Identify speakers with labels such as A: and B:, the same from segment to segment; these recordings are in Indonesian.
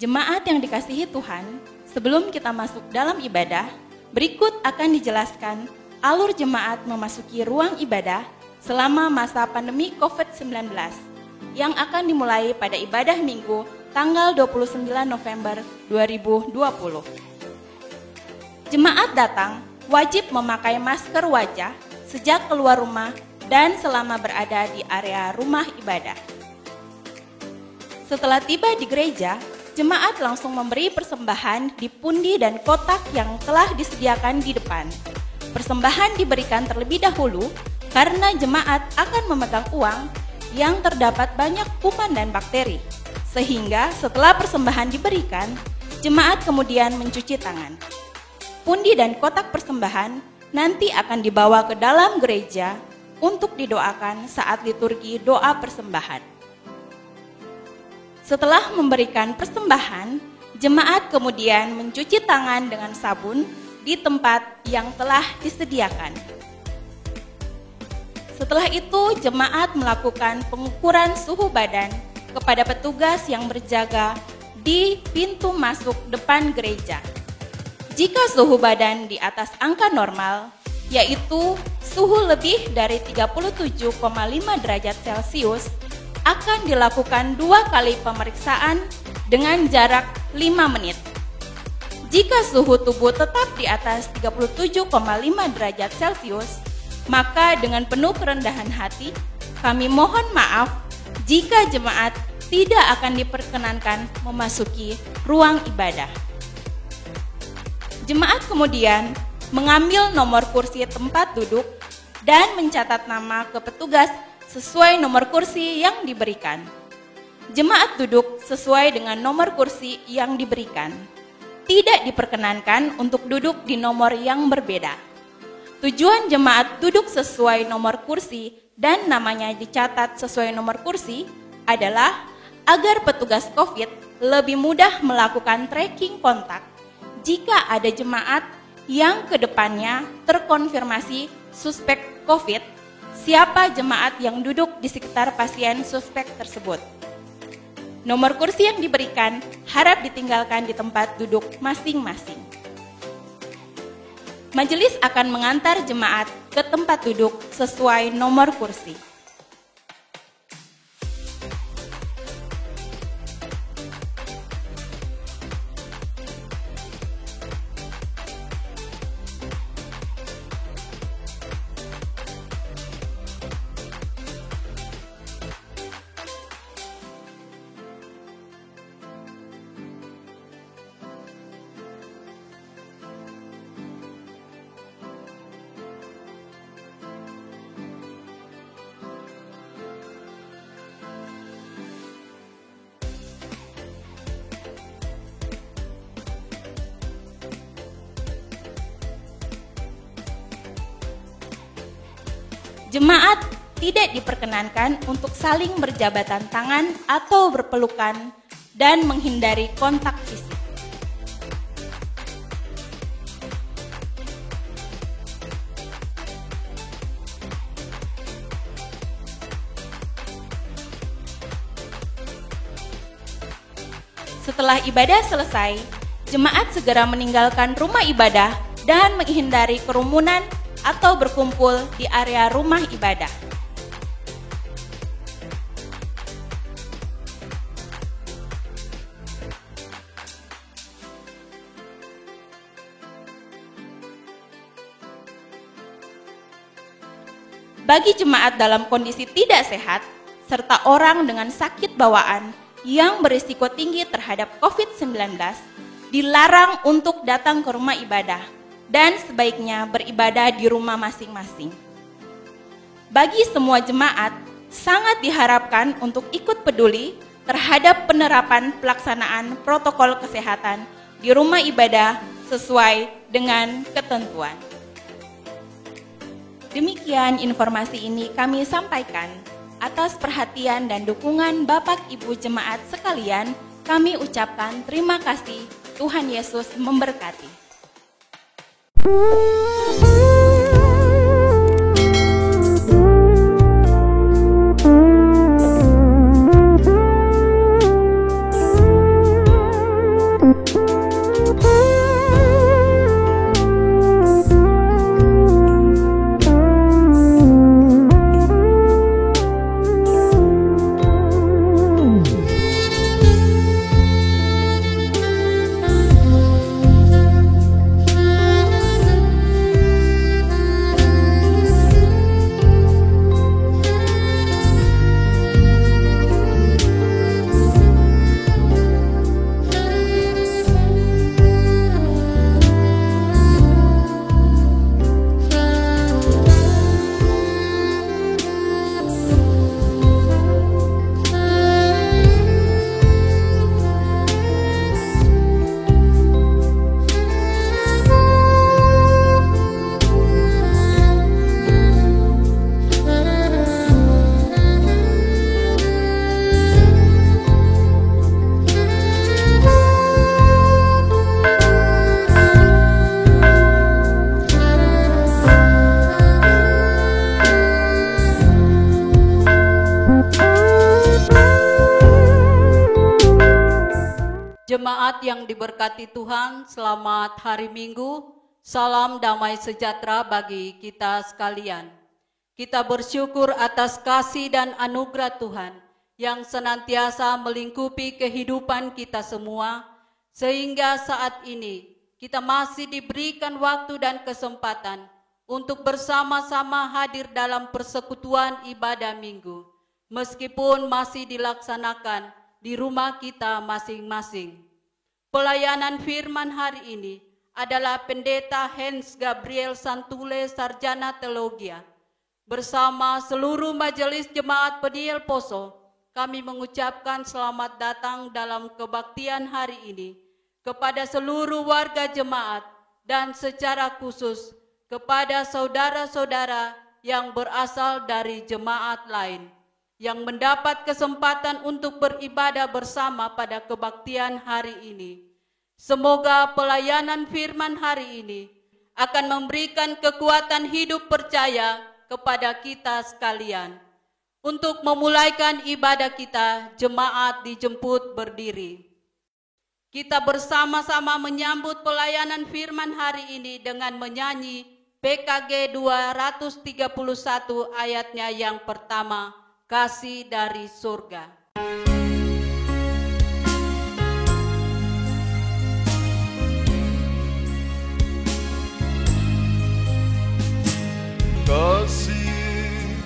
A: Jemaat yang dikasihi Tuhan, sebelum kita masuk dalam ibadah, berikut akan dijelaskan alur jemaat memasuki ruang ibadah selama masa pandemi COVID-19 yang akan dimulai pada ibadah Minggu tanggal 29 November 2020. Jemaat datang wajib memakai masker wajah sejak keluar rumah dan selama berada di area rumah ibadah. Setelah tiba di gereja, jemaat langsung memberi persembahan di pundi dan kotak yang telah disediakan di depan. Persembahan diberikan terlebih dahulu karena jemaat akan memegang uang yang terdapat banyak kuman dan bakteri. Sehingga setelah persembahan diberikan, jemaat kemudian mencuci tangan. Pundi dan kotak persembahan nanti akan dibawa ke dalam gereja untuk didoakan saat liturgi doa persembahan. Setelah memberikan persembahan, jemaat kemudian mencuci tangan dengan sabun di tempat yang telah disediakan. Setelah itu, jemaat melakukan pengukuran suhu badan kepada petugas yang berjaga di pintu masuk depan gereja. Jika suhu badan di atas angka normal, yaitu suhu lebih dari 37,5 derajat Celcius, akan dilakukan 2 kali pemeriksaan dengan jarak 5 menit. Jika suhu tubuh tetap di atas 37,5 derajat Celcius, maka dengan penuh kerendahan hati, kami mohon maaf jika jemaat tidak akan diperkenankan memasuki ruang ibadah. Jemaat kemudian mengambil nomor kursi tempat duduk dan mencatat nama ke petugas sesuai nomor kursi yang diberikan. Jemaat duduk sesuai dengan nomor kursi yang diberikan. Tidak diperkenankan untuk duduk di nomor yang berbeda. Tujuan jemaat duduk sesuai nomor kursi dan namanya dicatat sesuai nomor kursi adalah agar petugas COVID lebih mudah melakukan tracking kontak jika ada jemaat yang kedepannya terkonfirmasi suspek COVID. Siapa jemaat yang duduk di sekitar pasien suspek tersebut. Nomor kursi yang diberikan harap ditinggalkan di tempat duduk masing-masing. Majelis akan mengantar jemaat ke tempat duduk sesuai nomor kursi. Jemaat tidak diperkenankan untuk saling berjabatan tangan atau berpelukan dan menghindari kontak fisik. Setelah ibadah selesai, jemaat segera meninggalkan rumah ibadah dan menghindari kerumunan atau berkumpul di area rumah ibadah. Bagi jemaat dalam kondisi tidak sehat, serta orang dengan sakit bawaan yang berisiko tinggi terhadap COVID-19, dilarang untuk datang ke rumah ibadah dan sebaiknya beribadah di rumah masing-masing. Bagi semua jemaat, sangat diharapkan untuk ikut peduli terhadap penerapan pelaksanaan protokol kesehatan di rumah ibadah sesuai dengan ketentuan. Demikian informasi ini kami sampaikan. Atas perhatian dan dukungan Bapak Ibu jemaat sekalian, kami ucapkan terima kasih. Tuhan Yesus memberkati.
B: Jemaat yang diberkati Tuhan, selamat hari Minggu. Salam damai sejahtera bagi kita sekalian. Kita bersyukur atas kasih dan anugerah Tuhan yang senantiasa melingkupi kehidupan kita semua, sehingga saat ini kita masih diberikan waktu dan kesempatan untuk bersama-sama hadir dalam persekutuan ibadah minggu, meskipun masih dilaksanakan di rumah kita masing-masing. Pelayanan firman hari ini adalah Pendeta Hans Gabriel Santule, Sarjana Teologia. Bersama seluruh majelis jemaat Peniel Poso, kami mengucapkan selamat datang dalam kebaktian hari ini kepada seluruh warga jemaat dan secara khusus kepada saudara-saudara yang berasal dari jemaat lain yang mendapat kesempatan untuk beribadah bersama pada kebaktian hari ini. Semoga pelayanan firman hari ini akan memberikan kekuatan hidup percaya kepada kita sekalian. Untuk memulaikan ibadah kita, jemaat dijemput berdiri. Kita bersama-sama menyambut pelayanan firman hari ini dengan menyanyi PKG 231 ayatnya yang pertama, Kasih dari Surga.
C: Kasih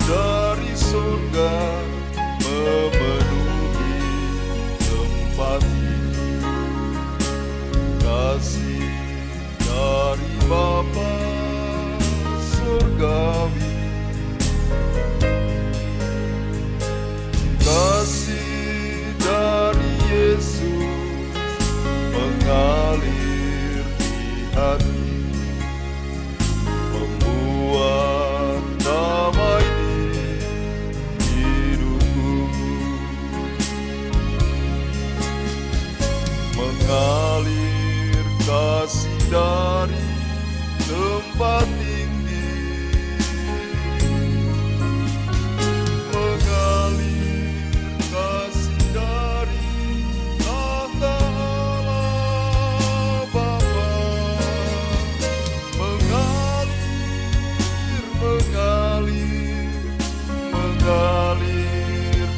C: dari surga memenuhi tempat ini. Kasih dari Bapa surgawi, kasih dari Yesus mengalir di hati, membuat damai di hidupku, mengalir kasih dari tempat tinggi, mengalir kasih dari tahta Allah Bapa, mengalir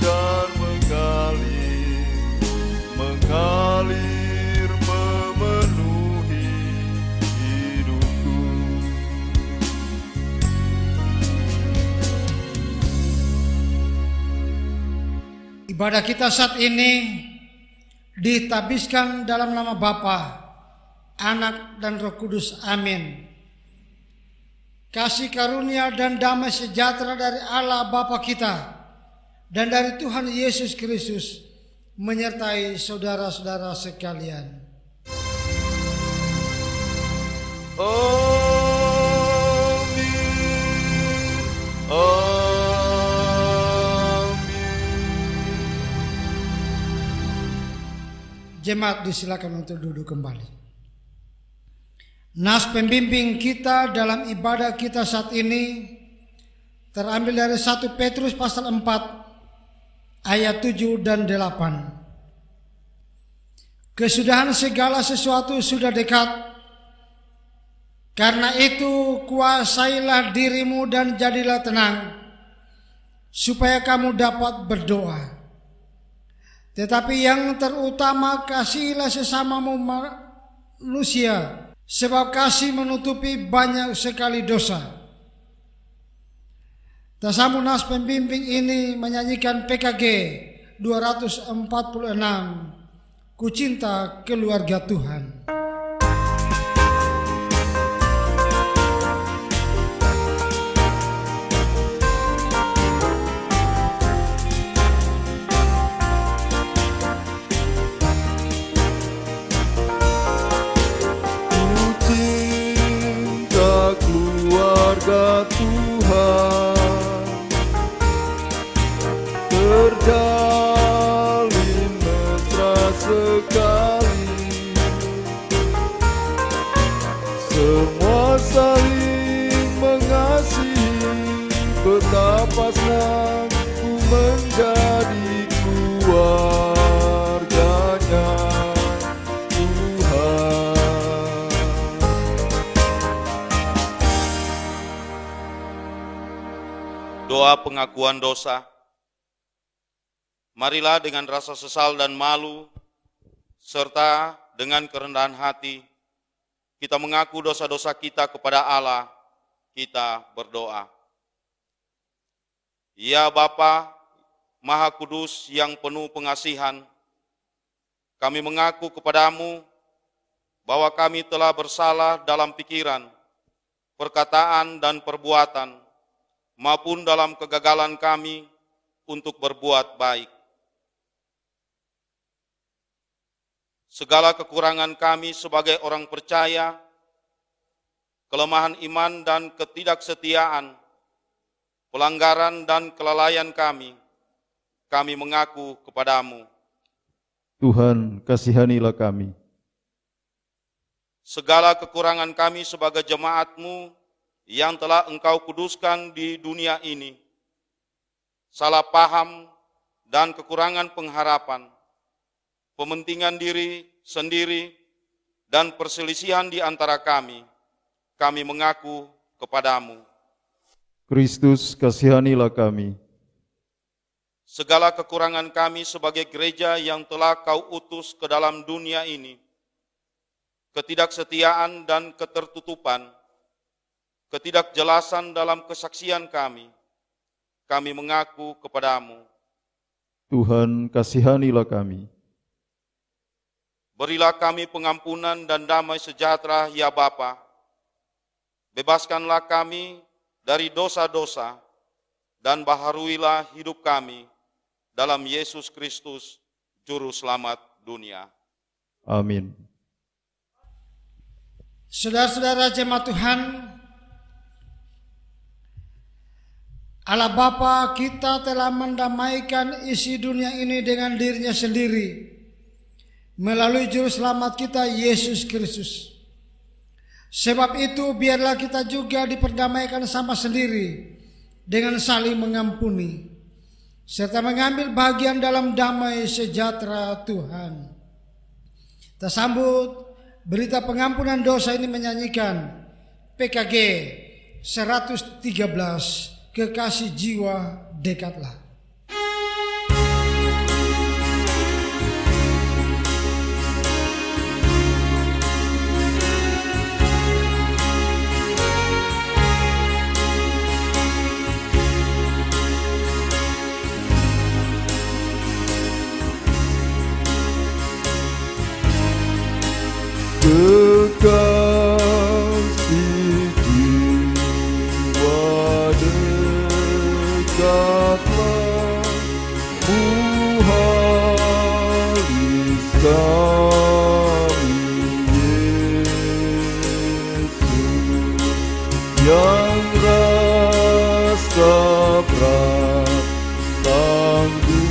C: dan mengalir memenuhi hidupku.
D: Ibadah kita saat ini ditabiskan dalam nama Bapa, Anak dan Roh Kudus. Amin. Kasih karunia dan damai sejahtera dari Allah Bapa kita dan dari Tuhan Yesus Kristus menyertai saudara-saudara sekalian.
C: Amin. Amin.
D: Jemaat disilakan untuk duduk kembali. Nas pembimbing kita dalam ibadah kita saat ini terambil dari 1 Petrus pasal 4 ayat 7 dan 8. Kesudahan segala sesuatu sudah dekat. Karena itu kuasailah dirimu dan jadilah tenang, supaya kamu dapat berdoa. Tetapi yang terutama, kasihilah sesamamu manusia, sebab kasih menutupi banyak sekali dosa. Tasamu nas pembimbing ini menyanyikan PKG 246, Ku Cinta Keluarga Tuhan.
C: Keluarga Tuhan terjalin mesra sekali, semua saling mengasihi, betapa senang ku menjadi keluarganya.
E: doa pengakuan dosa. Marilah dengan rasa sesal dan malu, serta dengan kerendahan hati, kita mengaku dosa-dosa kita kepada Allah, kita berdoa. Ya Bapa, Maha Kudus yang penuh pengasihan, kami mengaku kepadamu bahwa kami telah bersalah dalam pikiran, perkataan, dan perbuatan, maupun dalam kegagalan kami untuk berbuat baik. Segala kekurangan kami sebagai orang percaya, kelemahan iman dan ketidaksetiaan, pelanggaran dan kelalaian kami mengaku kepadamu.
C: Tuhan, kasihanilah kami.
E: Segala kekurangan kami sebagai jemaat-Mu yang telah Engkau kuduskan di dunia ini, salah paham dan kekurangan pengharapan, pementingan diri sendiri, dan perselisihan di antara kami mengaku kepadamu.
C: Kristus, kasihanilah kami.
E: Segala kekurangan kami sebagai gereja yang telah Kau utus ke dalam dunia ini, ketidaksetiaan dan ketertutupan, ketidakjelasan dalam kesaksian kami mengaku kepadamu.
C: Tuhan, kasihanilah kami.
E: Berilah kami pengampunan dan damai sejahtera, ya Bapa. Bebaskanlah kami dari dosa-dosa dan baharuilah hidup kami dalam Yesus Kristus, Juru Selamat dunia.
C: Amin.
D: Saudara-saudara jemaat Tuhan, Allah Bapa kita telah mendamaikan isi dunia ini dengan dirinya sendiri melalui Juru Selamat kita, Yesus Kristus. Sebab itu biarlah kita juga diperdamaikan sama sendiri dengan saling mengampuni, serta mengambil bagian dalam damai sejahtera Tuhan. Kita sambut berita pengampunan dosa ini menyanyikan PKG 113, Kekasih Jiwa Dekatlah.
C: Kekasih jiwa dekatlah, muhalis kami Yesus, yang rasa berat tanggungannya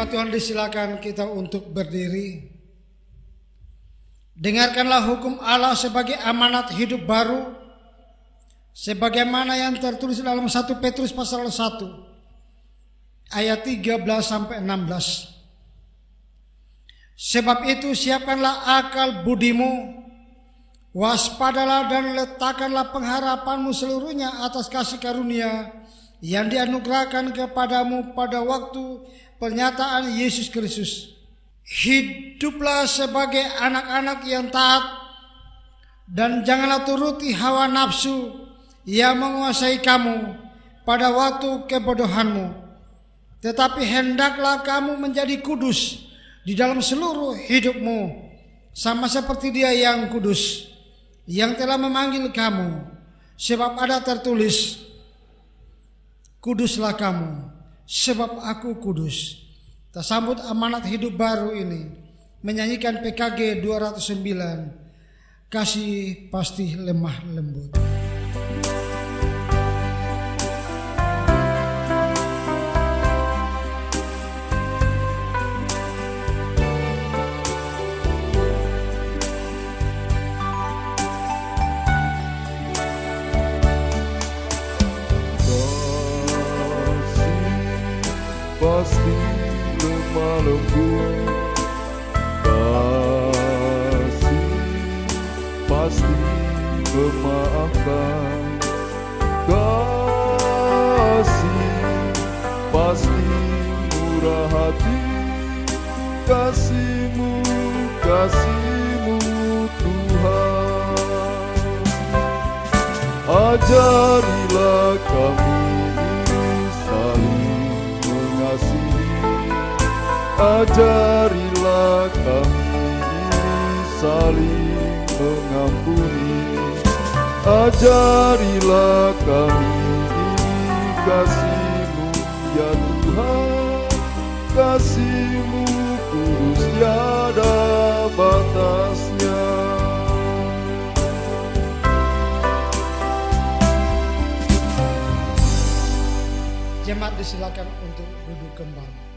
D: Jemaat Tuhan, disilakan kita untuk berdiri. Dengarkanlah hukum Allah sebagai amanat hidup baru, sebagaimana yang tertulis dalam 1 Petrus pasal 1 ayat 13 sampai 16. Sebab itu siapkanlah akal budimu, waspadalah dan letakkanlah pengharapanmu seluruhnya atas kasih karunia yang dianugerahkan kepadamu pada waktu pernyataan Yesus Kristus. Hiduplah sebagai anak-anak yang taat, dan janganlah turuti hawa nafsu yang menguasai kamu pada waktu kebodohanmu. Tetapi hendaklah kamu menjadi kudus di dalam seluruh hidupmu, sama seperti Dia yang kudus, yang telah memanggil kamu. Sebab ada tertulis, kuduslah kamu, sebab aku kudus. Kita sambut amanat hidup baru ini, menyanyikan PKG 209, kasih pasti lemah lembut.
C: Pasti lemah lembut, kasih pasti memaafkan, kasih pasti murah hati, kasih-Mu Tuhan. Ajarilah kami saling mengasihi, ajarilah kami saling mengampuni, ajarilah kami kasih-Mu ya Tuhan, kasih-Mu kudus tiada batasnya.
D: Jemaat disilakan untuk duduk kembali.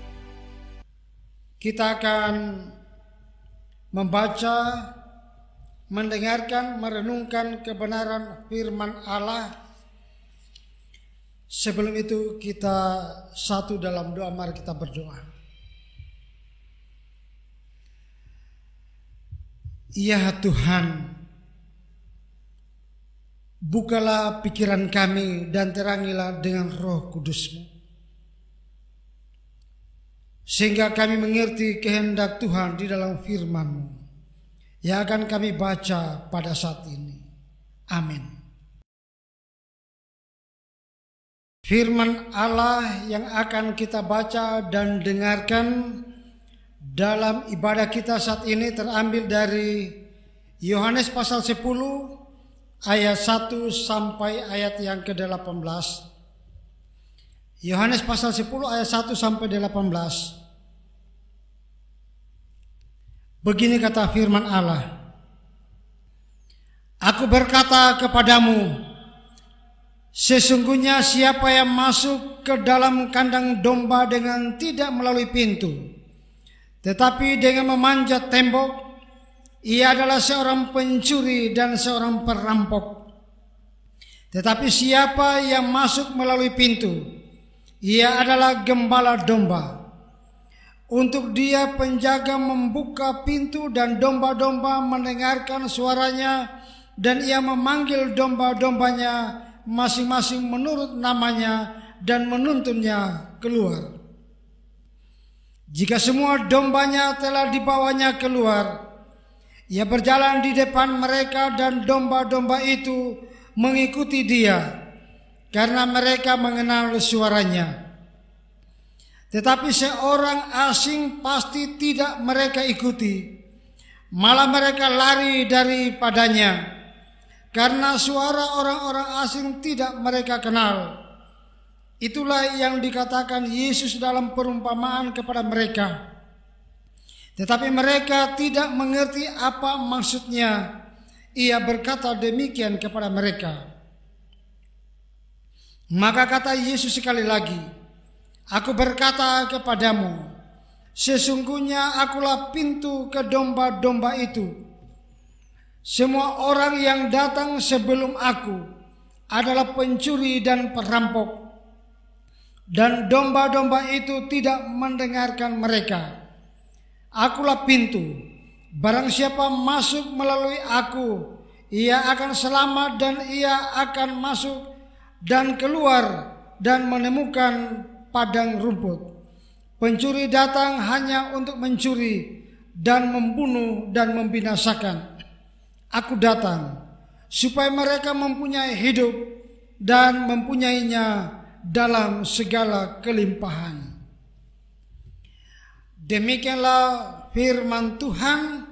D: Kita akan membaca, mendengarkan, merenungkan kebenaran firman Allah. Sebelum itu kita satu dalam doa, mari kita berdoa. Ya Tuhan, bukalah pikiran kami dan terangilah dengan Roh Kudus-Mu, sehingga kami mengerti kehendak Tuhan di dalam firman-Mu yang akan kami baca pada saat ini. Amin. Firman Allah yang akan kita baca dan dengarkan dalam ibadah kita saat ini terambil dari Yohanes pasal 10 ayat 1 sampai ayat yang ke-18. Yohanes pasal 10 ayat 1 sampai 18. Begini kata firman Allah, Aku berkata kepadamu, sesungguhnya siapa yang masuk ke dalam kandang domba dengan tidak melalui pintu, tetapi dengan memanjat tembok, ia adalah seorang pencuri dan seorang perampok. Tetapi siapa yang masuk melalui pintu, ia adalah gembala domba. Untuk dia penjaga membuka pintu dan domba-domba mendengarkan suaranya, dan ia memanggil domba-dombanya masing-masing menurut namanya dan menuntunnya keluar. Jika semua dombanya telah dibawanya keluar, ia berjalan di depan mereka dan domba-domba itu mengikuti dia, karena mereka mengenal suaranya. Tetapi seorang asing pasti tidak mereka ikuti, malah mereka lari daripadanya, karena suara orang-orang asing tidak mereka kenal. Itulah yang dikatakan Yesus dalam perumpamaan kepada mereka. Tetapi mereka tidak mengerti apa maksudnya. Ia berkata demikian kepada mereka. Maka kata Yesus sekali lagi, Aku berkata kepadamu, Sesungguhnya akulah pintu ke domba-domba itu. Semua orang yang datang sebelum aku adalah pencuri dan perampok, dan domba-domba itu tidak mendengarkan mereka. Akulah pintu. Barang siapa masuk melalui aku, ia akan selamat dan ia akan masuk dan keluar dan menemukan padang rumput. Pencuri datang hanya untuk mencuri dan membunuh dan membinasakan. Aku datang supaya mereka mempunyai hidup dan mempunyainya dalam segala kelimpahan. Demikianlah firman Tuhan.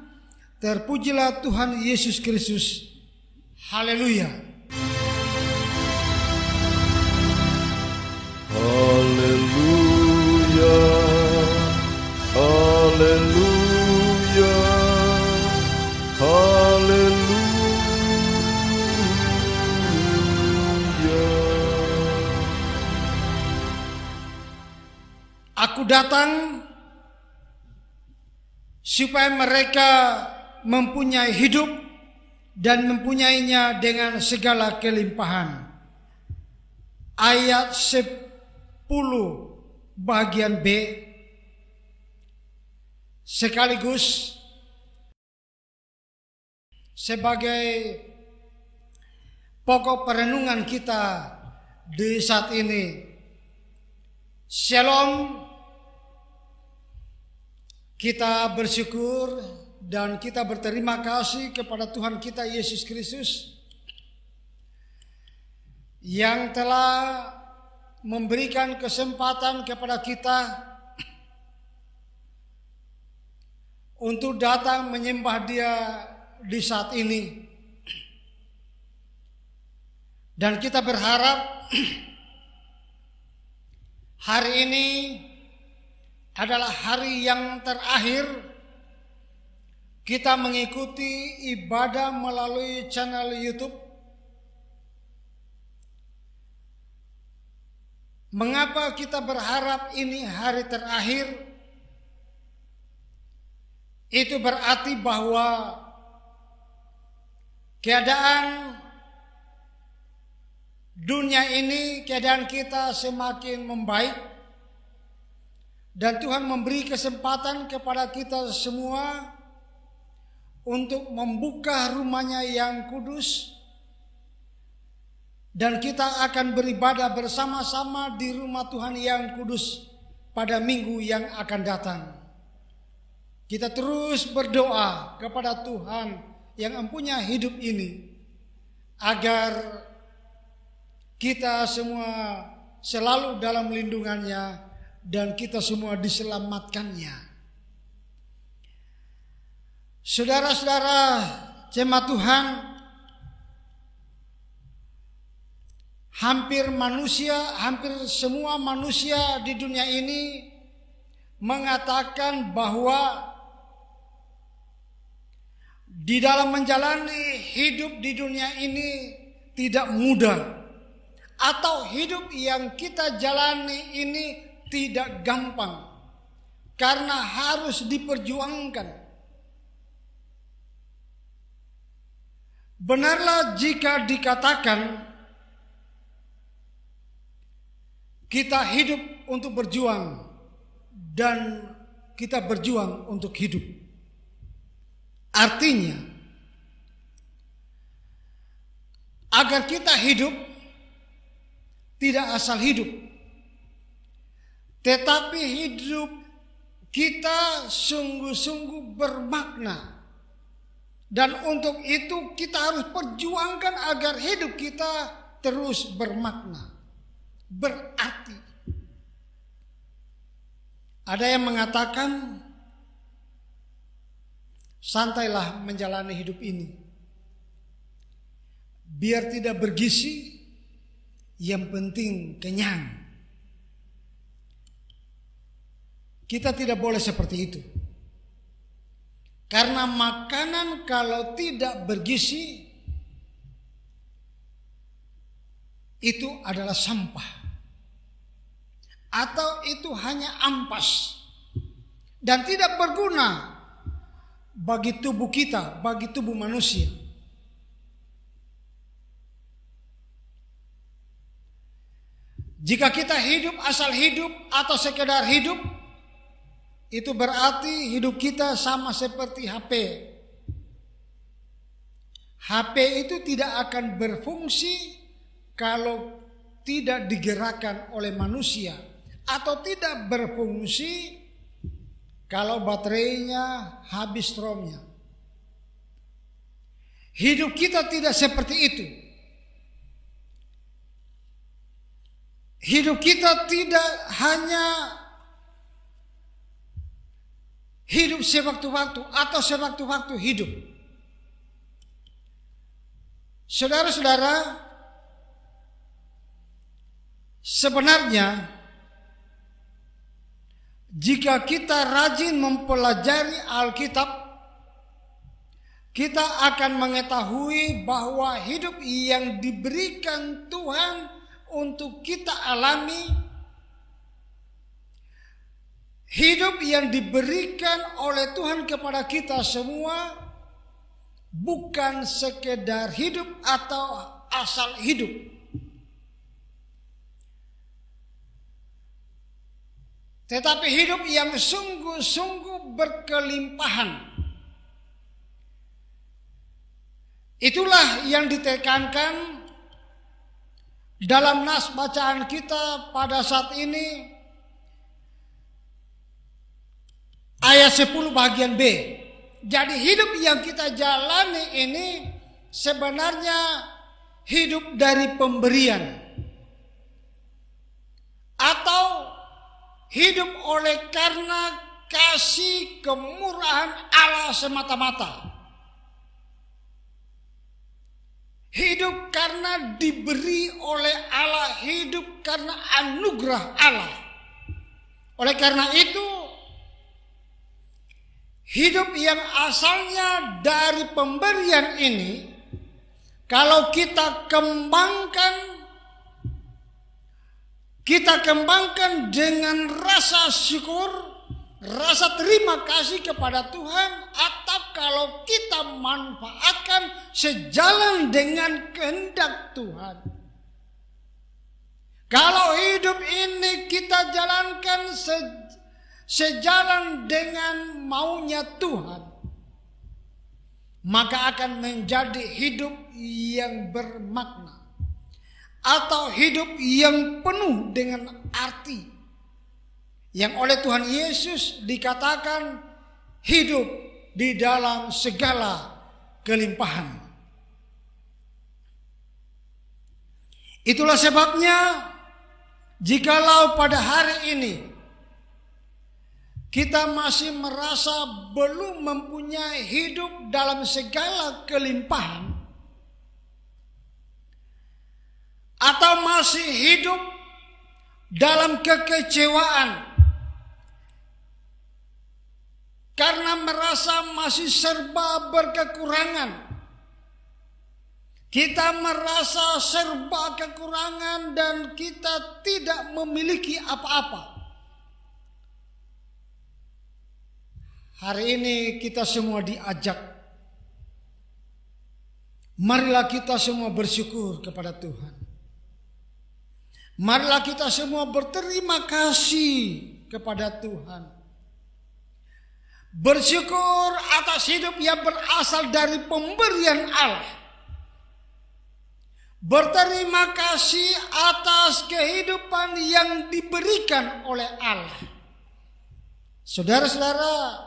D: Terpujilah Tuhan Yesus Kristus. Haleluya.
C: Haleluya, haleluya, haleluya.
D: Aku datang supaya mereka mempunyai hidup dan mempunyainya dengan segala kelimpahan. Ayat 10 bagian B sekaligus sebagai pokok perenungan kita di saat ini. Shalom. Kita bersyukur dan kita berterima kasih kepada Tuhan kita Yesus Kristus yang telah memberikan kesempatan kepada kita untuk datang menyembah Dia di saat ini. Dan kita berharap hari ini adalah hari yang terakhir kita mengikuti ibadah melalui channel YouTube. Mengapa kita berharap ini hari terakhir? Itu berarti bahwa keadaan dunia ini, keadaan kita semakin membaik, dan Tuhan memberi kesempatan kepada kita semua untuk membuka rumahnya yang kudus, dan kita akan beribadah bersama-sama di rumah Tuhan yang kudus pada minggu yang akan datang. Kita terus berdoa kepada Tuhan yang mempunyai hidup ini agar kita semua selalu dalam lindungannya dan kita semua diselamatkannya. Saudara-saudara jemaat Tuhan, hampir semua manusia di dunia ini mengatakan bahwa di dalam menjalani hidup di dunia ini tidak mudah, atau hidup yang kita jalani ini tidak gampang karena harus diperjuangkan. Benarlah jika dikatakan kita hidup untuk berjuang dan kita berjuang untuk hidup. Artinya, agar kita hidup tidak asal hidup, tetapi hidup kita sungguh-sungguh bermakna. Dan untuk itu kita harus perjuangkan agar hidup kita terus bermakna, berarti. Ada yang mengatakan, santailah menjalani hidup ini, biar tidak bergizi, yang penting kenyang. Kita tidak boleh seperti itu. Karena makanan kalau tidak bergizi itu adalah sampah, atau itu hanya ampas, dan tidak berguna bagi tubuh kita, bagi tubuh manusia. Jika kita hidup asal hidup atau sekedar hidup, itu berarti hidup kita sama seperti HP. HP itu tidak akan berfungsi kalau tidak digerakkan oleh manusia, atau tidak berfungsi kalau baterainya habis stromnya. Hidup kita tidak seperti itu. Hidup kita tidak hanya hidup sewaktu-waktu atau sewaktu-waktu hidup. Saudara-saudara, sebenarnya jika kita rajin mempelajari Alkitab, kita akan mengetahui bahwa hidup yang diberikan Tuhan untuk kita alami, hidup yang diberikan oleh Tuhan kepada kita semua, bukan sekedar hidup atau asal hidup. Tetapi hidup yang sungguh-sungguh berkelimpahan. Itulah yang ditekankan dalam nas bacaan kita pada saat ini, ayat 10 bagian B. Jadi hidup yang kita jalani ini sebenarnya hidup dari pemberian, atau hidup oleh karena kasih kemurahan Allah semata-mata. Hidup karena diberi oleh Allah, hidup karena anugerah Allah. Oleh karena itu, hidup yang asalnya dari pemberian ini, kalau kita kembangkan dengan rasa syukur, rasa terima kasih kepada Tuhan, atau kalau kita manfaatkan sejalan dengan kehendak Tuhan. Kalau hidup ini kita jalankan sejalan dengan maunya Tuhan, maka akan menjadi hidup yang bermakna, atau hidup yang penuh dengan arti, yang oleh Tuhan Yesus dikatakan hidup di dalam segala kelimpahan. Itulah sebabnya, jikalau pada hari ini kita masih merasa belum mempunyai hidup dalam segala kelimpahan, atau masih hidup dalam kekecewaan karena merasa masih serba berkekurangan, kita merasa serba kekurangan dan kita tidak memiliki apa-apa. Hari ini kita semua diajak, marilah kita semua bersyukur kepada Tuhan. Marilah kita semua berterima kasih kepada Tuhan. Bersyukur atas hidup yang berasal dari pemberian Allah. Berterima kasih atas kehidupan yang diberikan oleh Allah. Saudara-saudara,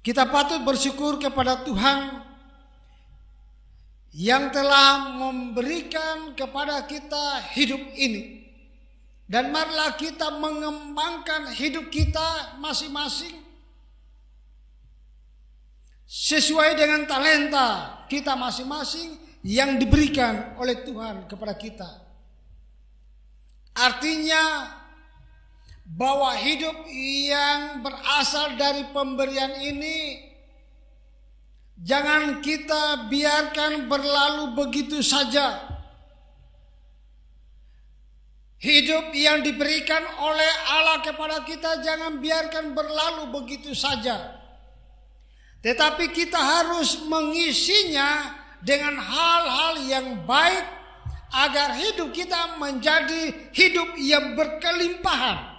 D: kita patut bersyukur kepada Tuhan yang telah memberikan kepada kita hidup ini. Dan marilah kita mengembangkan hidup kita masing-masing sesuai dengan talenta kita masing-masing yang diberikan oleh Tuhan kepada kita. Artinya bahwa hidup yang berasal dari pemberian ini jangan kita biarkan berlalu begitu saja. Hidup yang diberikan oleh Allah kepada kita jangan biarkan berlalu begitu saja. Tetapi kita harus mengisinya dengan hal-hal yang baik agar hidup kita menjadi hidup yang berkelimpahan.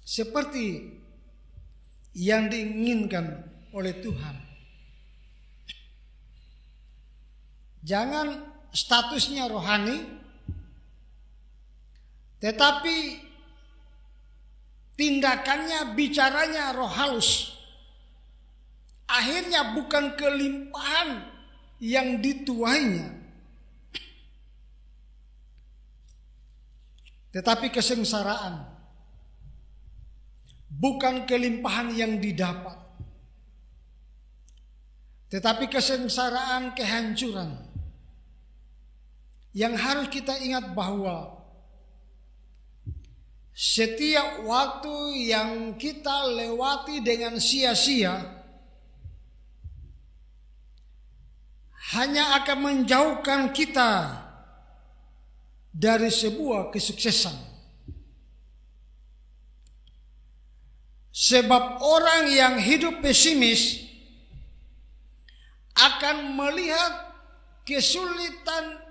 D: Seperti yang diinginkan oleh Tuhan. Jangan statusnya rohani, tetapi tindakannya, bicaranya roh halus. Akhirnya bukan kelimpahan yang dituainya, tetapi kesengsaraan. Bukan kelimpahan yang didapat, tetapi kesengsaraan, kehancuran. Yang harus kita ingat bahwa setiap waktu yang kita lewati dengan sia-sia hanya akan menjauhkan kita dari sebuah kesuksesan. Sebab orang yang hidup pesimis akan melihat kesulitan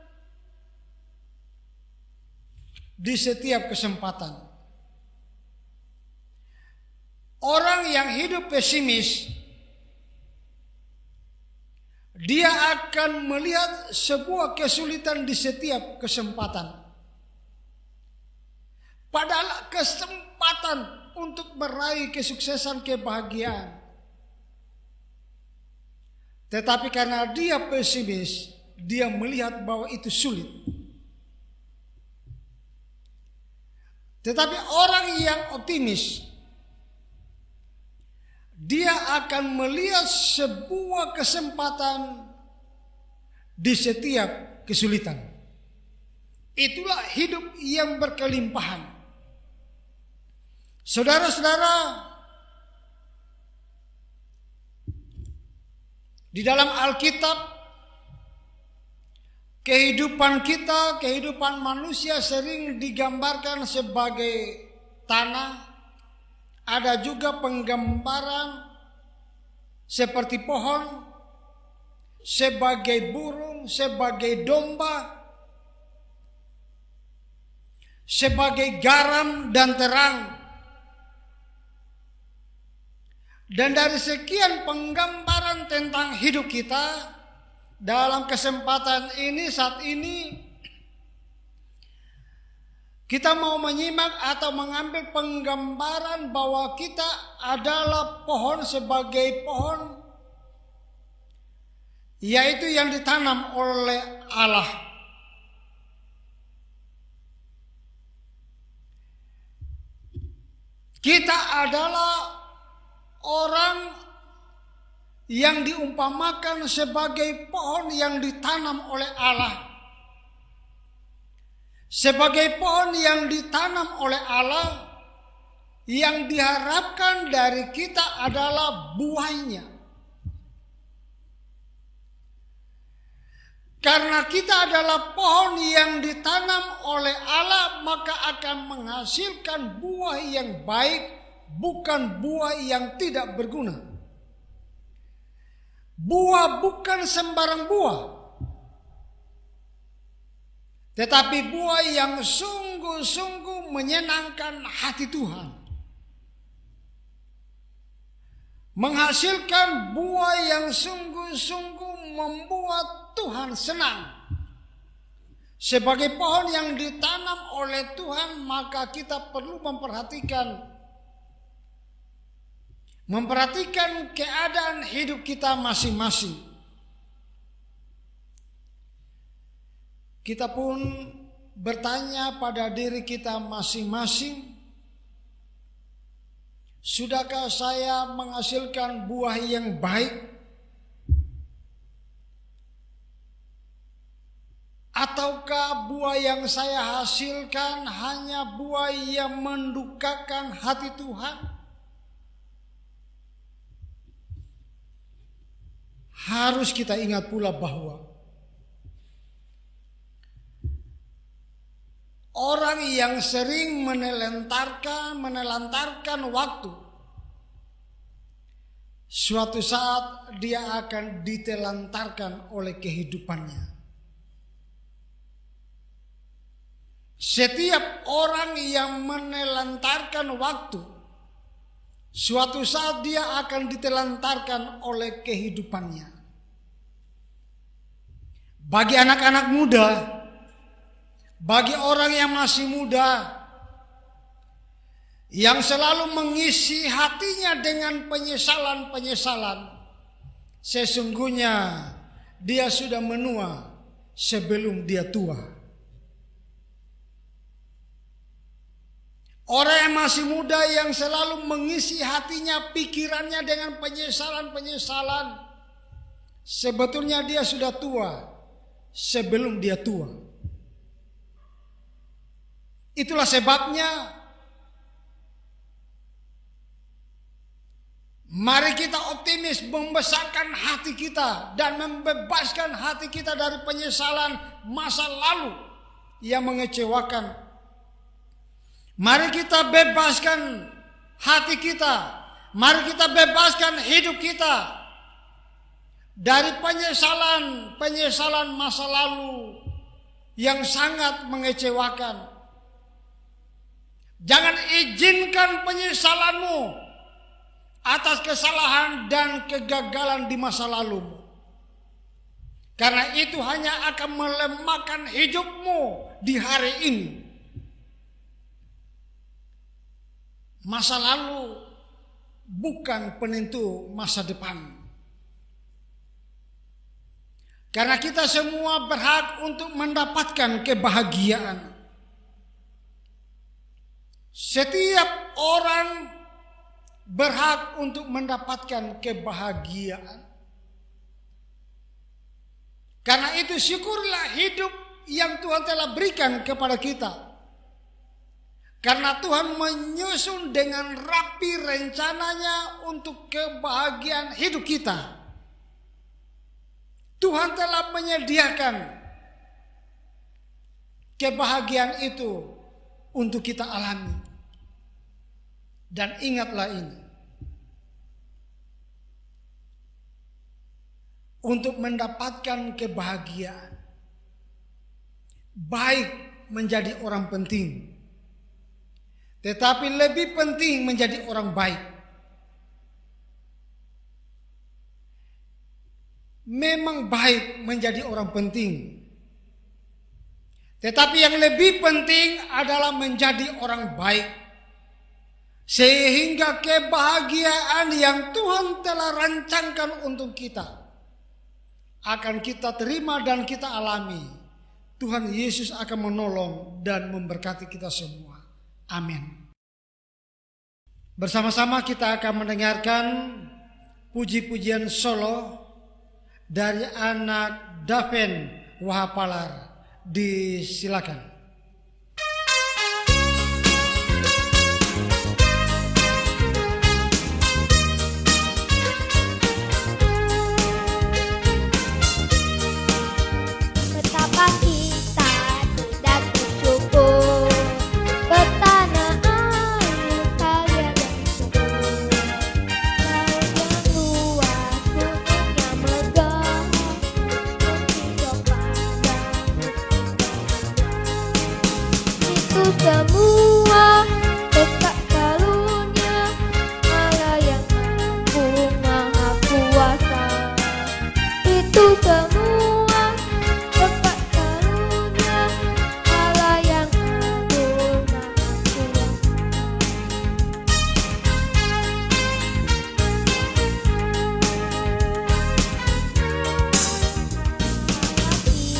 D: di setiap kesempatan. Orang yang hidup pesimis, dia akan melihat sebuah kesulitan di setiap kesempatan. Padahal kesempatan untuk meraih kesuksesan, kebahagiaan. Tetapi karena dia pesimis, dia melihat bahwa itu sulit. Tetapi orang yang optimis, dia akan melihat sebuah kesempatan di setiap kesulitan. Itulah hidup yang berkelimpahan. Saudara-saudara, di dalam Alkitab, kehidupan kita, kehidupan manusia sering digambarkan sebagai tanah. Ada juga penggambaran seperti pohon, sebagai burung, sebagai domba, sebagai garam dan terang. Dan dari sekian penggambaran tentang hidup kita, dalam kesempatan ini, saat ini, kita mau menyimak atau mengambil penggambaran bahwa kita adalah pohon sebagai pohon, yaitu yang ditanam oleh Allah. Kita adalah orang yang diumpamakan sebagai pohon yang ditanam oleh Allah. Sebagai pohon yang ditanam oleh Allah, yang diharapkan dari kita adalah buahnya. Karena kita adalah pohon yang ditanam oleh Allah, maka akan menghasilkan buah yang baik, bukan buah yang tidak berguna. Buah bukan sembarang buah, tetapi buah yang sungguh-sungguh menyenangkan hati Tuhan. Menghasilkan buah yang sungguh-sungguh membuat Tuhan senang. Sebagai pohon yang ditanam oleh Tuhan, maka kita perlu memperhatikan keadaan hidup kita masing-masing. Kita pun bertanya pada diri kita masing-masing, sudahkah saya menghasilkan buah yang baik? Ataukah buah yang saya hasilkan hanya buah yang mendukakan hati Tuhan? Harus kita ingat pula bahwa orang yang sering menelantarkan waktu, suatu saat dia akan ditelantarkan oleh kehidupannya. Setiap orang yang menelantarkan waktu, suatu saat dia akan ditelantarkan oleh kehidupannya. Bagi anak-anak muda, bagi orang yang masih muda, yang selalu mengisi hatinya dengan penyesalan-penyesalan, sesungguhnya dia sudah menua sebelum dia tua. Orang yang masih muda yang selalu mengisi hatinya, pikirannya dengan penyesalan-penyesalan, sebetulnya dia sudah tua sebelum dia tua. Itulah sebabnya mari kita optimis, membesarkan hati kita dan membebaskan hati kita dari penyesalan masa lalu yang mengecewakan. Mari kita bebaskan hati kita, mari kita bebaskan hidup kita dari penyesalan masa lalu yang sangat mengecewakan. Jangan izinkan penyesalanmu atas kesalahan dan kegagalan di masa lalu, karena itu hanya akan melemahkan hidupmu di hari ini. Masa lalu bukan penentu masa depan. Karena kita semua berhak untuk mendapatkan kebahagiaan. Setiap orang berhak untuk mendapatkan kebahagiaan. Karena itu syukurlah hidup yang Tuhan telah berikan kepada kita. Karena Tuhan menyusun dengan rapi rencananya untuk kebahagiaan hidup kita. Tuhan telah menyediakan kebahagiaan itu untuk kita alami. Dan ingatlah ini. Untuk mendapatkan kebahagiaan, baik menjadi orang penting, tetapi lebih penting menjadi orang baik. Memang baik menjadi orang penting, tetapi yang lebih penting adalah menjadi orang baik, sehingga kebahagiaan yang Tuhan telah rancangkan untuk kita akan kita terima dan kita alami. Tuhan Yesus akan menolong dan memberkati kita semua. Amin. Bersama-sama kita akan mendengarkan puji-pujian solo dari anak Daven Wahapalar. Disilakan.
F: Betapa kita tidak bersyukur, bertanah air kalian yang subur, laut yang luas, gunung yang megah, hijau padang, itu semua berkat karunia Allah yang agung maha kuasa. Itu semua berkat karunia Allah yang agung maha kuasa.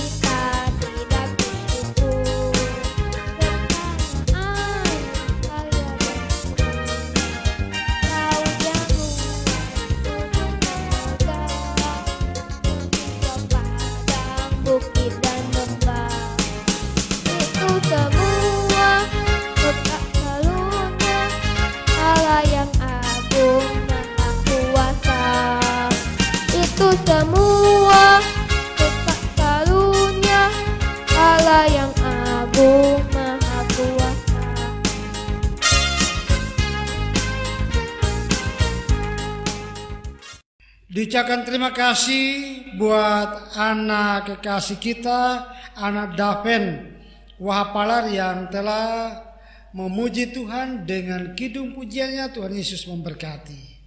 F: Kita tidak bersyukur, bertanah air kalian yang subur, laut yang luas, gunung yang megah, hijau padang, bukit dan lembah. Itu semua berkat karunia Allah yang agung maha kuasa. Itu semua berkat karunia Allah yang agung maha
D: Diucapkan terima kasih buat anak kekasih kita, anak Daven Wahapalar yang telah memuji Tuhan dengan kidung pujiannya. Tuhan Yesus memberkati.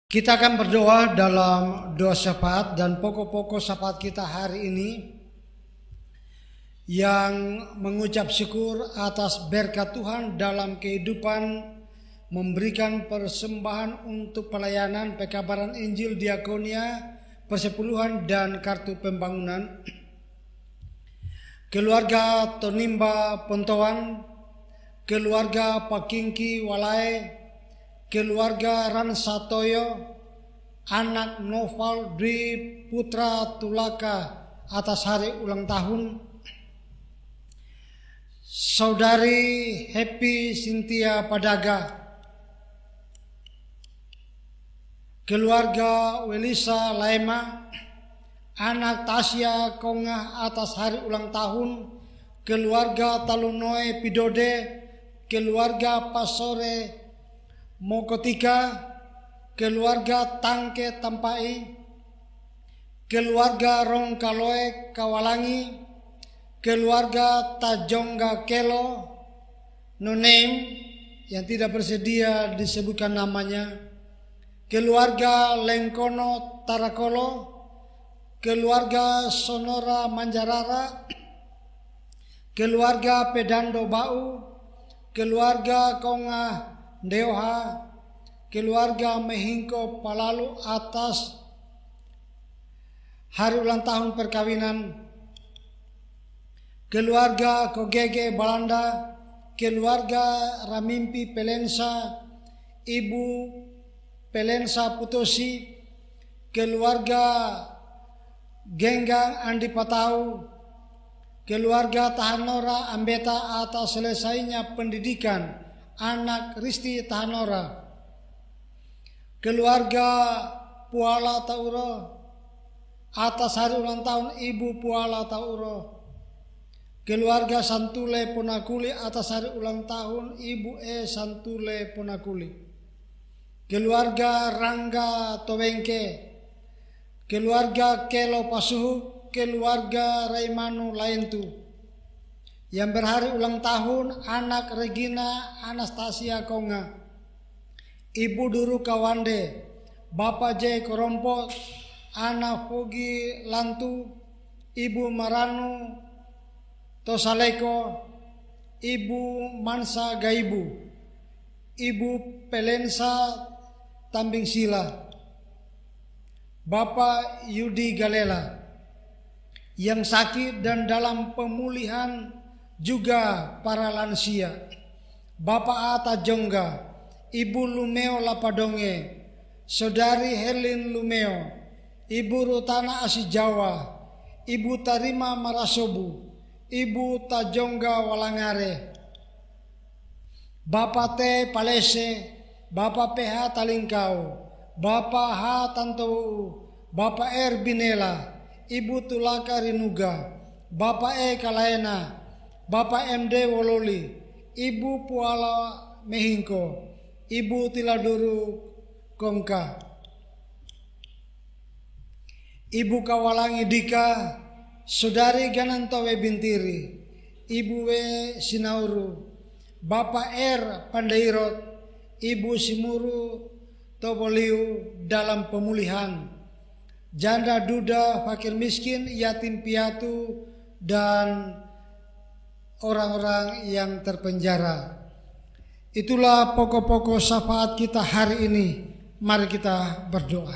D: Kita akan berdoa dalam doa syafaat, dan pokok-pokok syafaat kita hari ini yang mengucap syukur atas berkat Tuhan dalam kehidupan, memberikan persembahan untuk pelayanan pekabaran Injil, diakonia, persepuluhan, dan kartu pembangunan. Keluarga Tonimba Pontoan, keluarga Pakingki Walai, keluarga Ransatoyo, anak Noval Dwi Putra Tulaka atas hari ulang tahun, saudari Happy Cynthia Padaga, keluarga Welisa Laema, anak Tasya Kongah atas hari ulang tahun, keluarga Talunoe Pidode, keluarga Pasore Mokotika, keluarga Tangke Tampai, keluarga Rongkaloe Kawalangi, keluarga Tajongga Kelo, no name yang tidak bersedia disebutkan namanya, keluarga Lengkono Tarakolo, keluarga Sonora Manjarara, keluarga Pedando Bau, keluarga Konga Deoha, keluarga Mehingko Palalu atas hari ulang tahun perkawinan, keluarga Kogege Balanda, keluarga Ramimpi Pelensa, Ibu Pelensa Putosi, keluarga Genggang Andi Patau, keluarga Tahanora Ambeta atas selesainya pendidikan anak Risti Tahanora, keluarga Puala Tauro atas hari ulang tahun Ibu Puala Tauro, keluarga Santule Ponakuli atas hari ulang tahun Ibu Santule Ponakuli, keluarga Rangga Tobengke, keluarga Kelo Pasuhu, keluarga Raimanu Laentu. Yang berhari ulang tahun anak Regina Anastasia Konga, Ibu Duru Kawande, Bapak J Korompo, anak Fogi Lantu, Ibu Maranu Tosaleko, Ibu Mansa Gaibu, Ibu Pelensa Tambing Sila, Bapak Yudi Galela yang sakit dan dalam pemulihan, juga para lansia, Bapak Ata Jongga, Ibu Lumeo Lapadonge, Saudari Helin Lumeo, Ibu Rutana Asijawa, Ibu Tarima Marasobu, Ibu Tajongga Walangare, Bapak T Palese, Bapak PH Talingkau, Bapak H Tantou, Bapak R Binela, Ibu Tulaka Rinuga, Bapak E Kalaena, Bapak MD Wololi, Ibu Puala Mehingko, Ibu Tiladuru Kongka, Ibu Kawalangi Dika, Saudari Ganantowe Bintiri, Ibu W Sinauru, Bapak R Pandairot, Ibu Simuru Topoliu dalam pemulihan, janda duda, fakir miskin, yatim piatu, dan orang-orang yang terpenjara. Itulah pokok-pokok syafaat kita hari ini. Mari kita berdoa.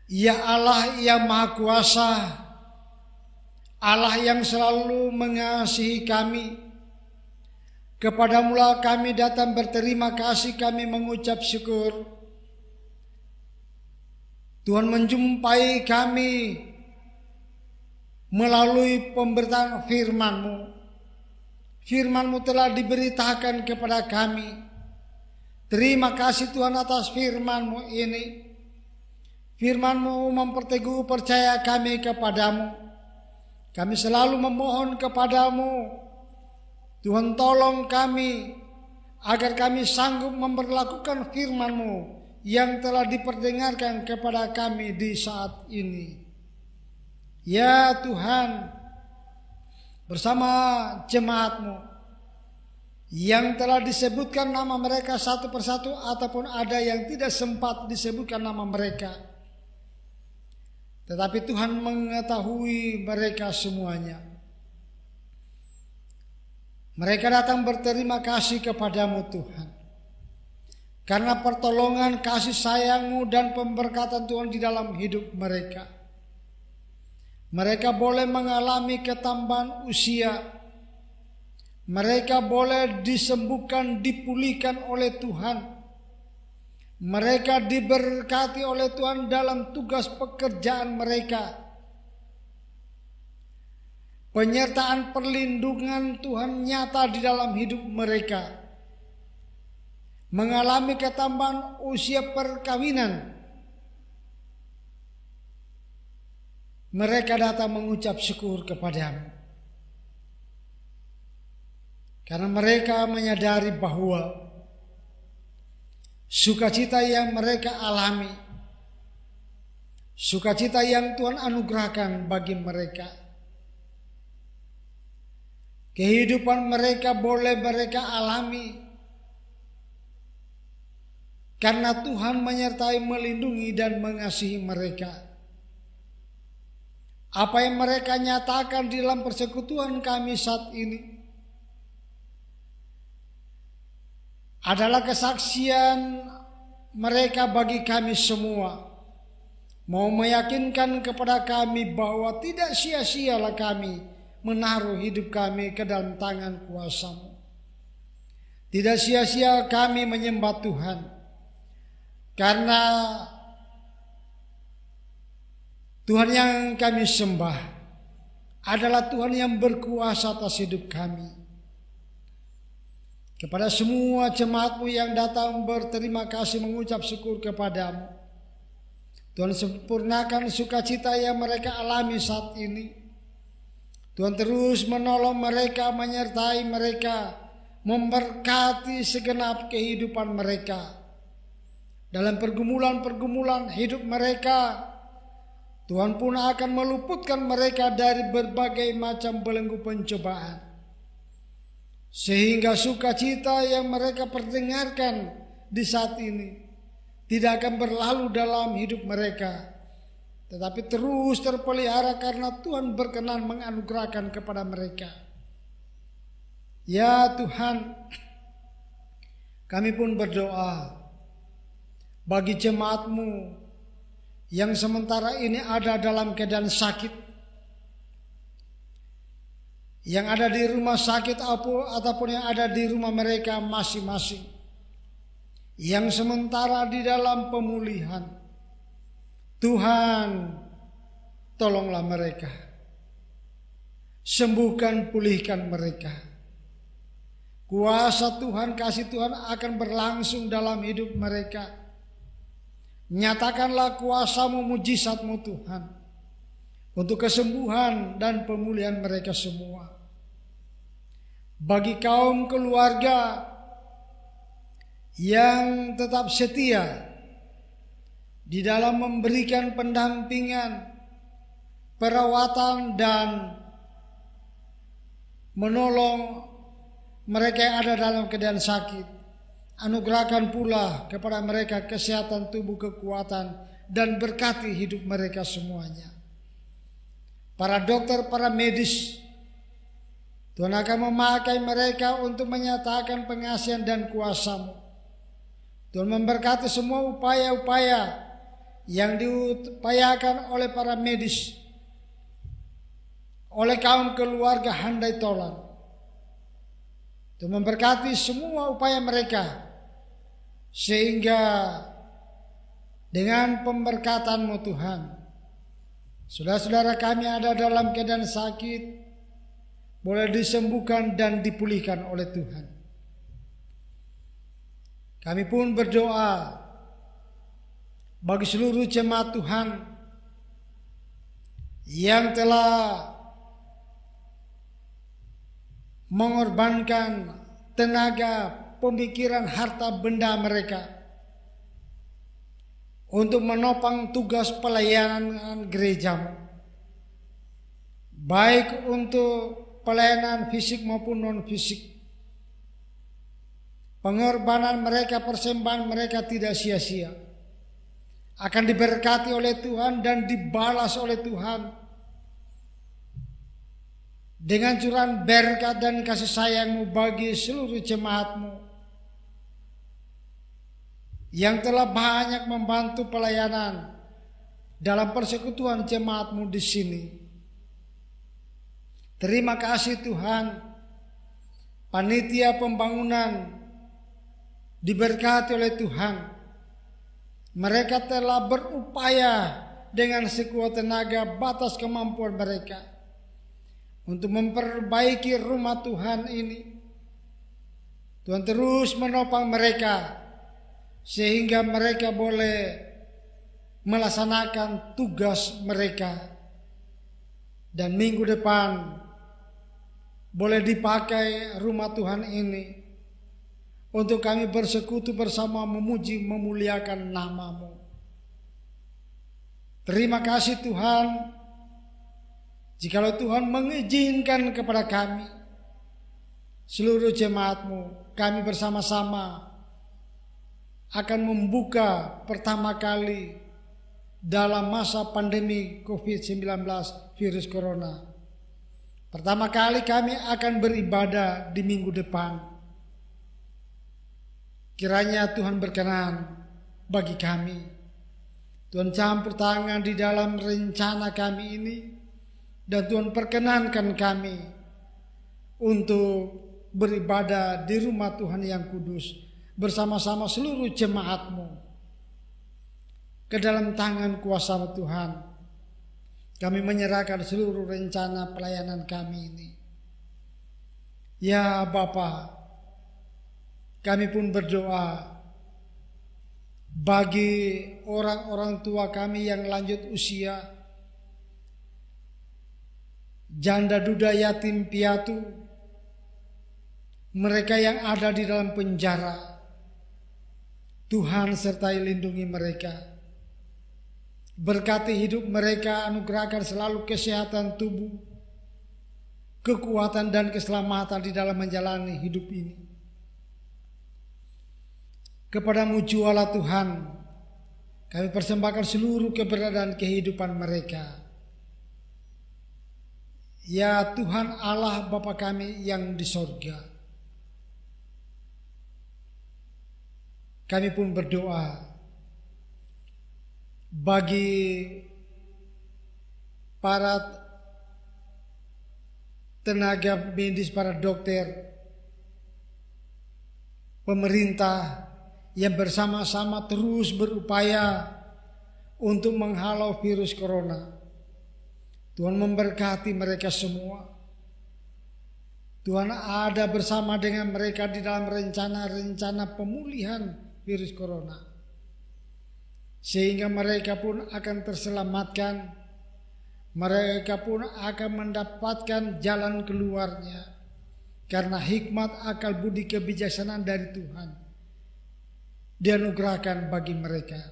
D: Ya Allah yang Maha Kuasa, Allah yang selalu mengasihi kami, kepadamu-lah kami datang berterima kasih, kami mengucap syukur. Tuhan menjumpai kami melalui pemberitaan firman-Mu. Firman-Mu telah diberitakan kepada kami. Terima kasih Tuhan atas firman-Mu ini. Firman-Mu memperteguh percaya kami kepadamu. Kami selalu memohon kepadamu, Tuhan tolong kami agar kami sanggup memperlakukan firman-Mu yang telah diperdengarkan kepada kami di saat ini. Ya Tuhan, bersama jemaat-Mu yang telah disebutkan nama mereka satu persatu ataupun ada yang tidak sempat disebutkan nama mereka, tetapi Tuhan mengetahui mereka semuanya. Mereka datang berterima kasih kepadamu Tuhan, karena pertolongan, kasih sayang-Mu dan pemberkatan Tuhan di dalam hidup mereka. Mereka boleh mengalami ketambahan usia. Mereka boleh disembuhkan, dipulihkan oleh Tuhan. Mereka diberkati oleh Tuhan dalam tugas pekerjaan mereka. Penyertaan perlindungan Tuhan nyata di dalam hidup mereka. Mengalami ketambahan usia perkawinan. Mereka datang mengucap syukur kepadamu. Karena mereka menyadari bahwa sukacita yang mereka alami, sukacita yang Tuhan anugerahkan bagi mereka, kehidupan mereka boleh mereka alami karena Tuhan menyertai, melindungi dan mengasihi mereka. Apa yang mereka nyatakan di dalam persekutuan kami saat ini adalah kesaksian mereka bagi kami semua, mau meyakinkan kepada kami bahwa tidak sia-sialah kami menaruh hidup kami ke dalam tangan kuasa-Mu. Tidak sia-sia kami menyembah Tuhan, karena Tuhan yang kami sembah adalah Tuhan yang berkuasa atas hidup kami. Kepada semua jemaat-Mu yang datang berterima kasih, mengucap syukur kepadamu. Tuhan sempurnakan sukacita yang mereka alami saat ini. Tuhan terus menolong mereka, menyertai mereka, memberkati segenap kehidupan mereka. Dalam pergumulan-pergumulan hidup mereka, Tuhan pun akan meluputkan mereka dari berbagai macam belenggu pencobaan. Sehingga sukacita yang mereka perdengarkan di saat ini tidak akan berlalu dalam hidup mereka, tetapi terus terpelihara karena Tuhan berkenan menganugerahkan kepada mereka. Ya Tuhan, kami pun berdoa bagi jemaat-Mu yang sementara ini ada dalam keadaan sakit, yang ada di rumah sakit ataupun yang ada di rumah mereka masing-masing, yang sementara di dalam pemulihan. Tuhan, tolonglah mereka, sembuhkan, pulihkan mereka. Kuasa Tuhan, kasih Tuhan akan berlangsung dalam hidup mereka. Nyatakanlah kuasa-Mu, mujizat-Mu Tuhan, untuk kesembuhan dan pemulihan mereka semua. Bagi kaum keluarga yang tetap setia di dalam memberikan pendampingan, perawatan dan menolong mereka yang ada dalam keadaan sakit, anugerahkan pula kepada mereka kesehatan tubuh, kekuatan, dan berkati hidup mereka semuanya. Para dokter, para medis, Tuhan akan memakai mereka untuk menyatakan pengasihan dan kuasa-Mu. Tuhan memberkati semua upaya-upaya yang diupayakan oleh para medis, oleh kaum keluarga handai tolan. Tuhan memberkati semua upaya mereka, sehingga dengan pemberkatan-Mu Tuhan, saudara-saudara kami ada dalam keadaan sakit boleh disembuhkan dan dipulihkan oleh Tuhan. Kami pun berdoa bagi seluruh jemaat Tuhan yang telah mengorbankan tenaga, pemikiran harta benda mereka untuk menopang tugas pelayanan gerejamu, baik untuk pelayanan fisik maupun non fisik. Pengorbanan mereka, persembahan mereka tidak sia-sia, akan diberkati oleh Tuhan dan dibalas oleh Tuhan dengan curahan berkat dan kasih sayang-Mu bagi seluruh jemaat-Mu yang telah banyak membantu pelayanan dalam persekutuan jemaat-Mu di sini. Terima kasih Tuhan, panitia pembangunan diberkati oleh Tuhan. Mereka telah berupaya dengan sekuat tenaga batas kemampuan mereka untuk memperbaiki rumah Tuhan ini. Tuhan terus menopang mereka sehingga mereka boleh melaksanakan tugas mereka, dan minggu depan boleh dipakai rumah Tuhan ini untuk kami bersekutu bersama memuji memuliakan nama-Mu. Terima kasih Tuhan, jikalau Tuhan mengizinkan kepada kami, seluruh jemaat-Mu, kami bersama-sama akan membuka pertama kali dalam masa pandemi COVID-19 virus corona. Pertama kali kami akan beribadah di minggu depan. Kiranya Tuhan berkenan bagi kami. Tuhan campur tangan di dalam rencana kami ini, dan Tuhan perkenankan kami untuk beribadah di rumah Tuhan yang kudus bersama-sama seluruh jemaat-Mu. Ke dalam tangan kuasa Tuhan kami menyerahkan seluruh rencana pelayanan kami ini. Ya Bapa, kami pun berdoa bagi orang-orang tua kami yang lanjut usia, janda duda yatim piatu, mereka yang ada di dalam penjara. Tuhan sertai lindungi mereka, berkati hidup mereka, anugerahkan selalu kesehatan tubuh, kekuatan dan keselamatan di dalam menjalani hidup ini. Kepada-Mu jualah Tuhan, kami persembahkan seluruh keberadaan kehidupan mereka. Ya Tuhan Allah Bapa kami yang di sorga, kami pun berdoa bagi para tenaga medis, para dokter, pemerintah yang bersama-sama terus berupaya untuk menghalau virus corona. Tuhan memberkati mereka semua. Tuhan ada bersama dengan mereka di dalam rencana-rencana pemulihan virus corona, sehingga mereka pun akan terselamatkan. Mereka pun akan mendapatkan jalan keluarnya karena hikmat, akal budi, kebijaksanaan dari Tuhan dianugerahkan bagi mereka.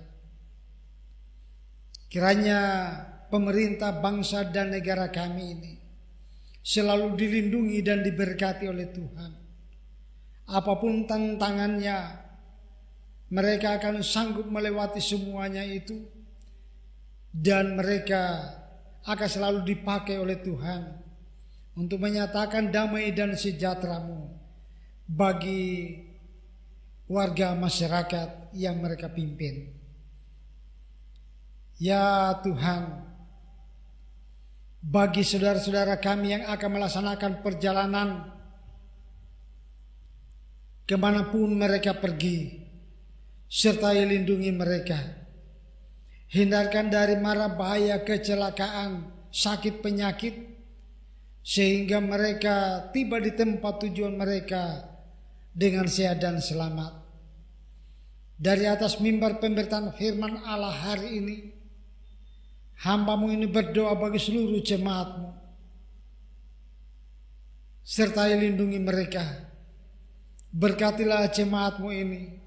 D: Kiranya pemerintah bangsa dan negara kami ini selalu dilindungi dan diberkati oleh Tuhan. Apapun tantangannya, mereka akan sanggup melewati semuanya itu, dan mereka akan selalu dipakai oleh Tuhan untuk menyatakan damai dan sejahtera-Mu bagi warga masyarakat yang mereka pimpin. Ya Tuhan, bagi saudara-saudara kami yang akan melaksanakan perjalanan kemanapun mereka pergi, sertai lindungi mereka. Hindarkan dari mara bahaya, kecelakaan, sakit, penyakit, sehingga mereka tiba di tempat tujuan mereka dengan sehat dan selamat. Dari atas mimbar pemberitaan firman Allah hari ini, hamba-Mu ini berdoa bagi seluruh jemaat-Mu, sertai lindungi mereka Berkatilah jemaat-Mu ini.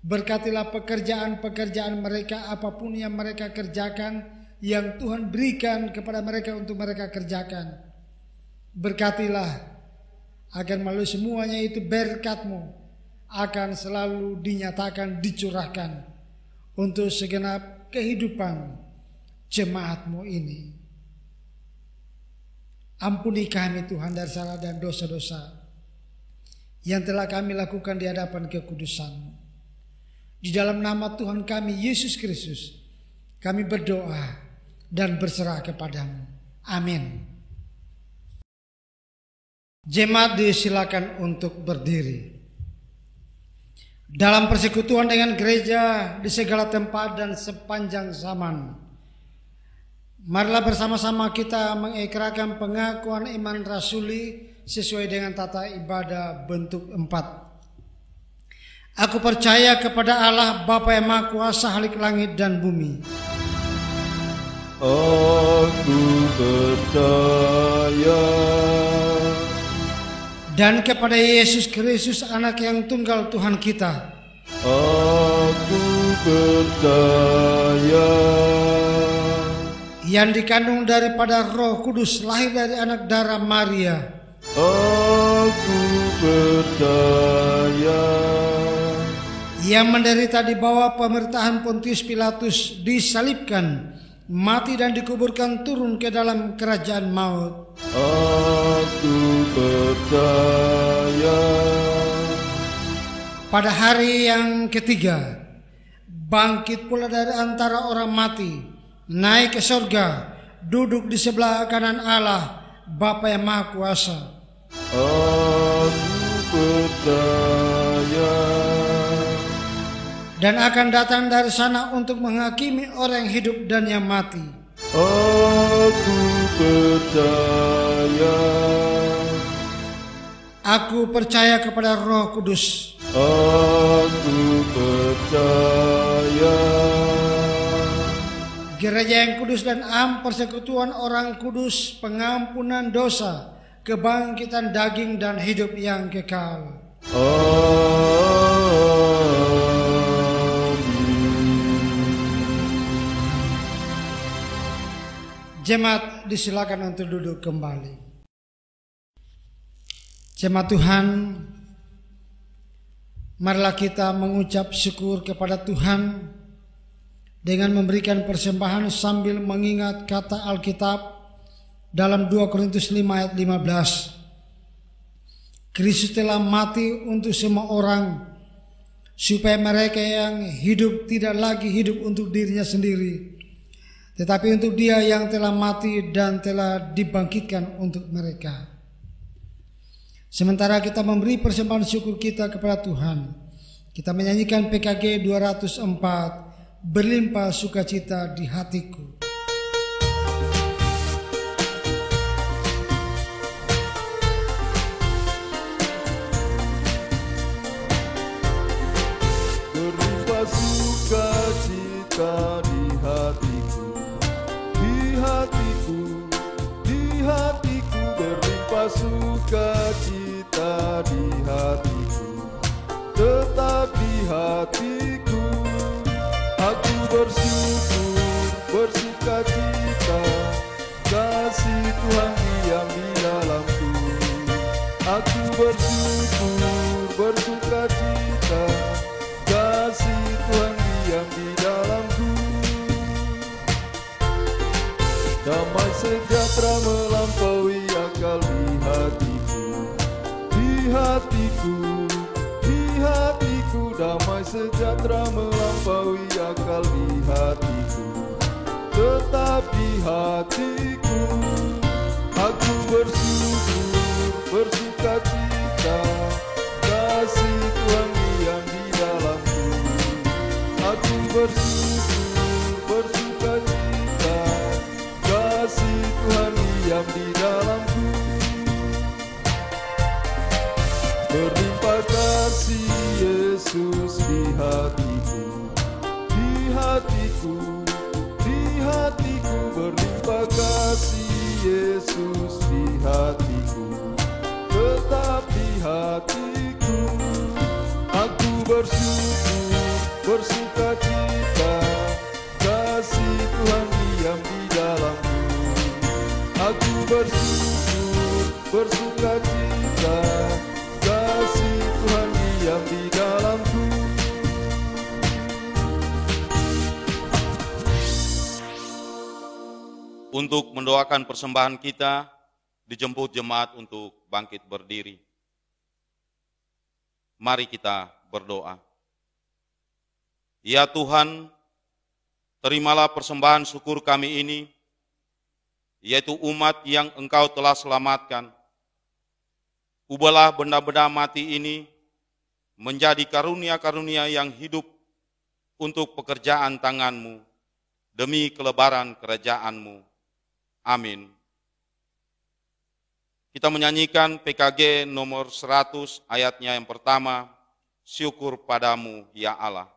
D: Berkatilah pekerjaan-pekerjaan mereka, apapun yang mereka kerjakan, yang Tuhan berikan kepada mereka untuk mereka kerjakan. Berkatilah agar melalui semuanya itu berkat-Mu akan selalu dinyatakan, dicurahkan untuk segenap kehidupan jemaat-Mu ini. Ampuni kami Tuhan dari salah dan dosa-dosa yang telah kami lakukan di hadapan kekudusan-Mu. Di dalam nama Tuhan kami Yesus Kristus, kami berdoa dan berserah kepadamu. Amin. Jemaat disilakan untuk berdiri. Dalam persekutuan dengan gereja di segala tempat dan sepanjang zaman, marilah bersama-sama kita mengikrarkan pengakuan iman rasuli sesuai dengan tata ibadah bentuk 4. Aku percaya kepada Allah Bapa yang Maha Kuasa, Khalik langit dan bumi.
C: Aku percaya.
D: Dan kepada Yesus Kristus, Anak yang tunggal Tuhan kita.
C: Aku percaya.
D: Yang dikandung daripada Roh Kudus, lahir dari anak darah Maria.
C: Aku percaya.
D: Yang menderita di bawah pemerintahan Pontius Pilatus, disalibkan, mati dan dikuburkan, turun ke dalam kerajaan maut.
C: Aku percaya.
D: Pada hari yang ketiga, bangkit pula dari antara orang mati, naik ke surga, duduk di sebelah kanan Allah, Bapa yang Maha Kuasa.
C: Aku percaya.
D: Dan akan datang dari sana untuk menghakimi orang yang hidup dan yang mati.
C: Aku percaya.
D: Aku percaya kepada Roh Kudus.
C: Aku percaya.
D: Gereja yang kudus dan am, persekutuan orang kudus, pengampunan dosa, kebangkitan daging dan hidup yang kekal. Jemaat disilakan untuk duduk kembali. Jemaat Tuhan, marilah kita mengucap syukur kepada Tuhan dengan memberikan persembahan sambil mengingat kata Alkitab dalam 2 Korintus 5 ayat 15. Kristus telah mati untuk semua orang, supaya mereka yang hidup tidak lagi hidup untuk dirinya sendiri, tetapi untuk Dia yang telah mati dan telah dibangkitkan untuk mereka. Sementara kita memberi persembahan syukur kita kepada Tuhan, kita menyanyikan PKG 204, Berlimpah Sukacita di Hatiku.
C: Berlimpah sukacita di hatiku, di hatiku, di hatiku. Berlimpah sukacita di hatiku, tetap di hatiku. Aku bersyukur, bersukacita, kasih Tuhan diam di dalamku. Aku bersyukur, bersukacita, kasih Tuhan diam di dalamku. Damai sejahtera melampaui akal di hatiku, di hatiku, di hatiku. Damai sejahtera melampaui akal di hatiku, tetap di hatiku. Aku bersyukur, bersukacita, kasih Tuhan diam di dalamku. Aku bersyukur, bersukacita, kasih Tuhan diam di dalamku. Berlimpah kasih Yesus di hatiku, di hatiku, di hatiku. Berlimpah kasih Yesus di hatiku, tetap di hatiku. bersukacita, kasih Tuhan diam di dalamku. Aku bersyukur, bersukacita, kasih Tuhan diam di dalamku.
E: Untuk mendoakan persembahan kita, dijemput jemaat untuk bangkit berdiri. Mari kita berdoa. Ya Tuhan, terimalah persembahan syukur kami ini, yaitu umat yang Engkau telah selamatkan. Ubahlah benda-benda mati ini menjadi karunia-karunia yang hidup untuk pekerjaan tangan-Mu, demi kelebaran kerajaan-Mu. Amin. Kita menyanyikan PKG nomor 100 ayatnya yang pertama, syukur padamu ya Allah.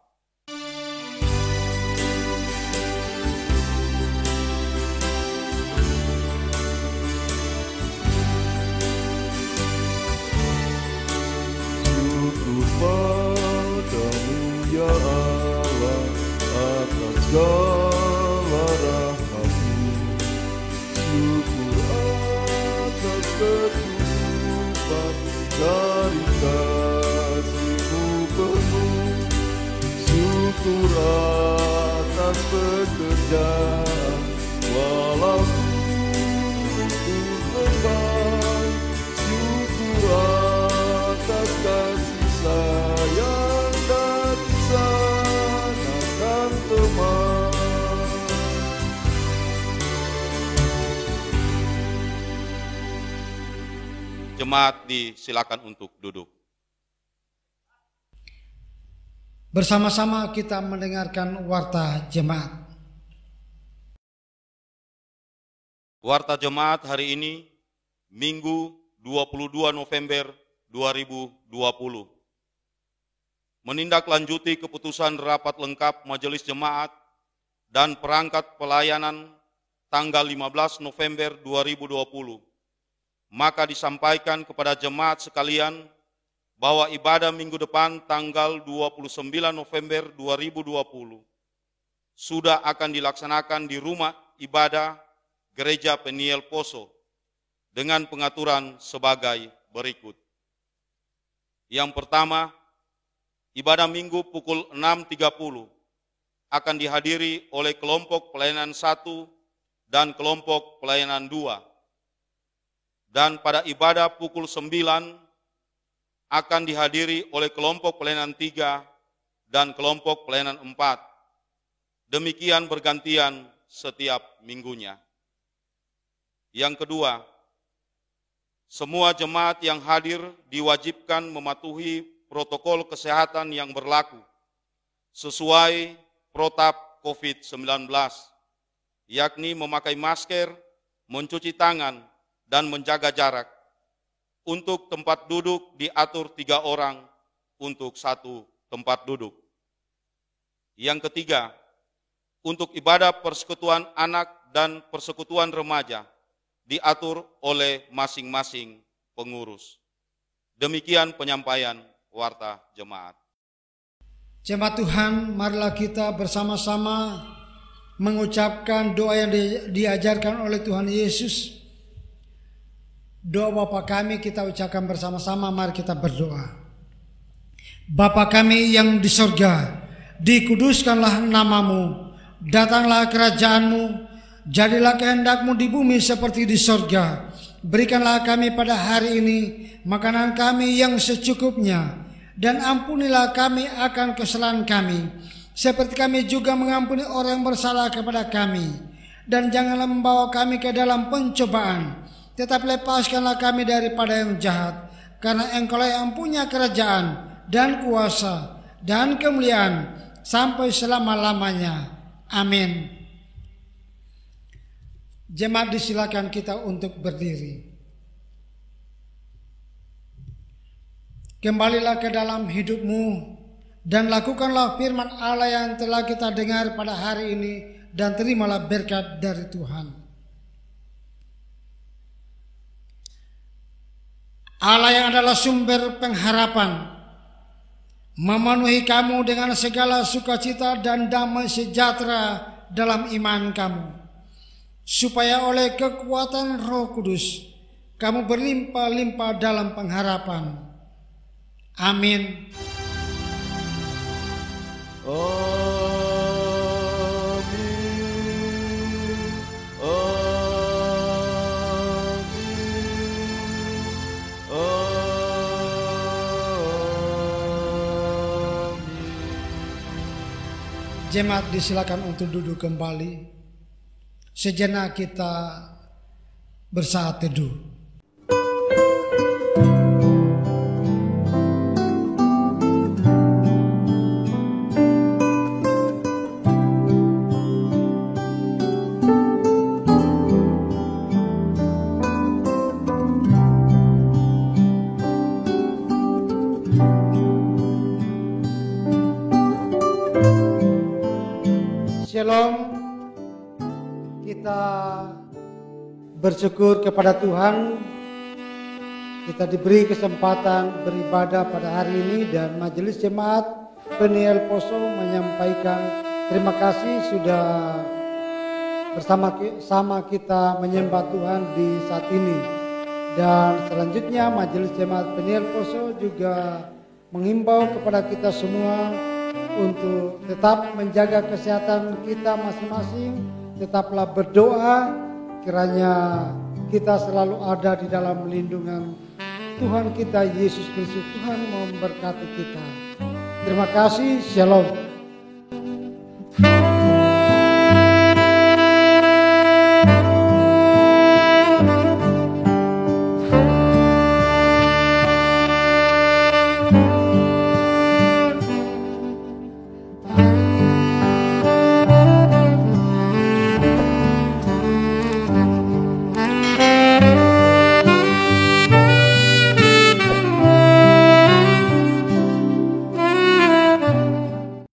C: Syukur padamu ya Allah atas segala rahmat-Mu. Syukur atas kecukupan dari kasih-Mu penuh. Syukur atas pekerjaan walau ku lemah. Syukur atas kasih sayang dan sanakan teman.
E: Jemaat disilakan untuk duduk.
D: Bersama-sama kita mendengarkan warta jemaat.
E: Warta jemaat hari ini, Minggu 22 November 2020. Menindaklanjuti keputusan rapat lengkap Majelis Jemaat dan perangkat pelayanan tanggal 15 November 2020. Maka disampaikan kepada jemaat sekalian bahwa ibadah minggu depan tanggal 29 November 2020 sudah akan dilaksanakan di rumah ibadah Gereja Peniel Poso dengan pengaturan sebagai berikut. Yang pertama, ibadah minggu pukul 6.30 akan dihadiri oleh kelompok pelayanan 1 dan kelompok pelayanan 2. Dan pada ibadah pukul 9 akan dihadiri oleh kelompok pelayanan 3 dan kelompok pelayanan 4. Demikian bergantian setiap minggunya. Yang kedua, semua jemaat yang hadir diwajibkan mematuhi protokol kesehatan yang berlaku sesuai protap COVID-19, yakni memakai masker, mencuci tangan, dan menjaga jarak. Untuk tempat duduk diatur 3 orang untuk 1 tempat duduk. Yang ketiga, untuk ibadah persekutuan anak dan persekutuan remaja diatur oleh masing-masing pengurus. Demikian penyampaian warta jemaat.
D: Jemaat Tuhan, marilah kita bersama-sama mengucapkan doa yang diajarkan oleh Tuhan Yesus. Doa Bapa kami kita ucapkan bersama-sama, mari kita berdoa. Bapa kami yang di sorga, dikuduskanlah namamu, datanglah kerajaanmu, jadilah kehendak-Mu di bumi seperti di sorga. Berikanlah kami pada hari ini makanan kami yang secukupnya, dan ampunilah kami akan kesalahan kami, seperti kami juga mengampuni orang yang bersalah kepada kami. Dan janganlah membawa kami ke dalam pencobaan, tetapi lepaskanlah kami daripada yang jahat, karena Engkau-lah yang punya kerajaan dan kuasa dan kemuliaan sampai selama-lamanya. Amin. Jemaat disilakan kita untuk berdiri. Kembalilah ke dalam hidupmu dan lakukanlah firman Allah yang telah kita dengar pada hari ini, dan terimalah berkat dari Tuhan. Allah yang adalah sumber pengharapan, memenuhi kamu dengan segala sukacita dan damai sejahtera dalam iman kamu, supaya oleh kekuatan Roh Kudus kamu berlimpah-limpah dalam pengharapan. Amin. Jemaat disilakan untuk duduk kembali. Sejenak kita bersaat teduh. Shalom. Kita bersyukur kepada Tuhan, kita diberi kesempatan beribadah pada hari ini, dan Majelis Jemaat Peniel Poso menyampaikan terima kasih sudah bersama kita menyembah Tuhan di saat ini. Dan selanjutnya Majelis Jemaat Peniel Poso juga menghimbau kepada kita semua untuk tetap menjaga kesehatan kita masing-masing, tetaplah berdoa kiranya kita selalu ada di dalam lindungan Tuhan kita Yesus Kristus. Tuhan memberkati kita. Terima kasih. Shalom.